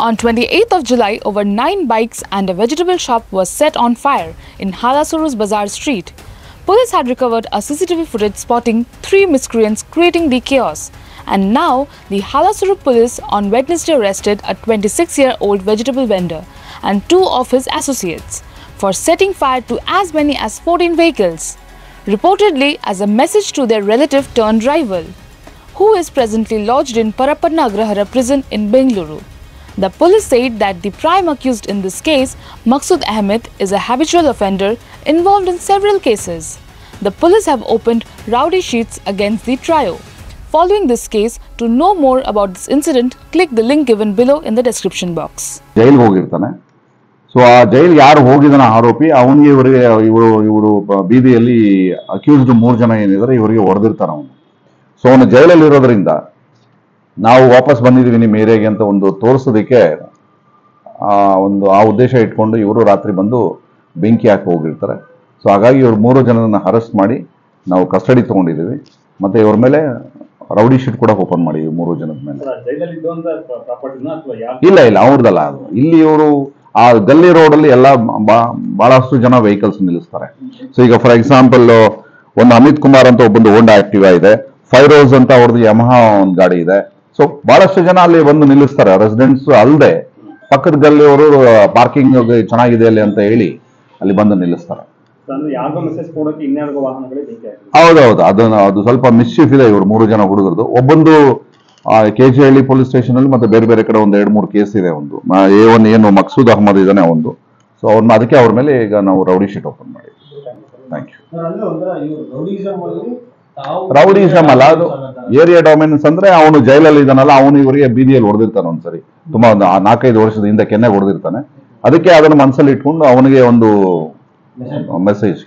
On 28th of July, over 9 bikes and a vegetable shop was set on fire in Halasurus Bazaar street. Police had recovered a CCTV footage spotting 3 miscreants creating the chaos. And now, the Halasuru police on Wednesday arrested a 26-year-old vegetable vendor and 2 of his associates for setting fire to as many as 14 vehicles, reportedly as a message to their relative turned rival, who is presently lodged in Parapanna Agrahara prison in Bengaluru. The police said that the prime accused in this case, Maqsood Ahmed, is a habitual offender involved in several cases. The police have opened rowdy sheets against the trio. Following this case, to know more about this incident, click the link given below in the description box. Jail ಹೋಗಿರ್ತಾನೆ. So ಆ jail ಯಾರು ಹೋಗಿದಾನ ಆರೋಪಿ ಅವನಿಗೆ ಇವರು ಬೀದಿಯಲ್ಲಿ accused 3 ಜನ ಏನಿದ್ದಾರೆ ಇವರಿಗೆ ಹೊಡೆದಿರ್ತಾನೆ ಅವನು. ಸೊ ಅವನು ಜೈಲಲ್ಲಿ ಇರೋದ್ರಿಂದ ನಾವು ವಾಪಸ್ ಬಂದಿದ್ದೀವಿ ನಿಮ್ಮ ಏರಿಯಾಗೆ ಅಂತ ಒಂದು ತೋರಿಸೋದಕ್ಕೆ ಆ ಉದ್ದೇಶ ಇಟ್ಕೊಂಡು ಇವರು ರಾತ್ರಿ ಬಂದು ಬೆಂಕಿ ಹಾಕಿ ಹೋಗಿರ್ತಾರೆ. ಸೊ ಹಾಗಾಗಿ ಇವರು 3 ಜನರನ್ನ ಅರೆಸ್ಟ್ ಮಾಡಿ ನಾವು ಕಸ್ಟಡಿ ತಗೊಂಡಿದ್ದೀವಿ. ಮತ್ತೆ ಇವ್ರ ಮೇಲೆ ರೌಡಿ ಶೀಟ್ ಕೂಡ ಓಪನ್ ಮಾಡಿದ್ವಿ 3 ಜನದ ಮೇಲೆ. ಇಲ್ಲ ಅವ್ರದಲ್ಲ ಅದು. ಇಲ್ಲಿ ಇವರು ಆ ಗಲ್ಲಿ ರೋಡಲ್ಲಿ ಎಲ್ಲ ಬಹಳಷ್ಟು ಜನ ವೆಹಿಕಲ್ಸ್ ನಿಲ್ಲಿಸ್ತಾರೆ. ಸೊ ಈಗ ಫಾರ್ ಎಕ್ಸಾಂಪಲ್ ಒಂದು ಅಮಿತ್ ಕುಮಾರ್ ಅಂತ ಒಬ್ಬಂದು ಹೋಂಡಾ ಆಕ್ಟಿವಾ ಇದೆ, ಫೈರೋಸ್ ಅಂತ ಅವ್ರದ್ದು ಯಮಹಾ ಒಂದು ಗಾಡಿ ಇದೆ. ಸೊ ಬಹಳಷ್ಟು ಜನ ಅಲ್ಲಿ ಬಂದು ನಿಲ್ಲಿಸ್ತಾರೆ. ರೆಸಿಡೆಂಟ್ಸ್ ಅಲ್ಲದೆ ಪಕ್ಕದ ಗಲ್ಲಿಯವರು ಪಾರ್ಕಿಂಗ್ ಚೆನ್ನಾಗಿದೆ ಅಲ್ಲಿ ಅಂತ ಹೇಳಿ ಅಲ್ಲಿ ಬಂದು ನಿಲ್ಲಿಸ್ತಾರೆ. ಹೌದೌದು, ಅದು ಸ್ವಲ್ಪ ಮಿಸ್ಚೀಫ್ ಇದೆ ಇವರು 3 ಜನ ಹುಡುಗರದು. ಒಬ್ಬಂದು ಕೆಜಿಹಳ್ಳಿ ಪೊಲೀಸ್ ಸ್ಟೇಷನ್ ಅಲ್ಲಿ ಮತ್ತೆ ಬೇರೆ ಬೇರೆ ಕಡೆ 2-3 ಕೇಸ್ ಇದೆ. ಒಂದು ಏನು ಮಕ್ಸೂದ್ ಅಹಮದ್ ಇದಾನೆ ಒಂದು. ಸೊ ಅದಕ್ಕೆ ಅವ್ರ ಮೇಲೆ ಈಗ ನಾವು ರೌಡಿ ಶೀಟ್ ಓಪನ್ ಮಾಡಿದ್ವಿ. Thank you. ರೌಡಿಸಮ್ ಅಲ್ಲ, ಅದು ಏರಿಯಾ ಡೊಮಿನೆನ್ಸ್ ಅಂದ್ರೆ ಅವನು ಜೈಲಲ್ಲಿ ಇದಾನಲ್ಲ, ಅವನು ಇವರಿಗೆ ಬೀದಿಯಲ್ಲಿ ಹೊಡೆದಿರ್ತಾನೆ ಒಂದ್ಸರಿ. ತುಂಬಾ ಒಂದು 4-5 ವರ್ಷದ ಹಿಂದೆ ಕೆನ್ನೆ ಹೊಡೆದಿರ್ತಾನೆ. ಅದಕ್ಕೆ ಅದನ್ನ ಮನಸ್ಸಲ್ಲಿ ಇಟ್ಕೊಂಡು ಅವನಿಗೆ ಒಂದು ಮೆಸೇಜ್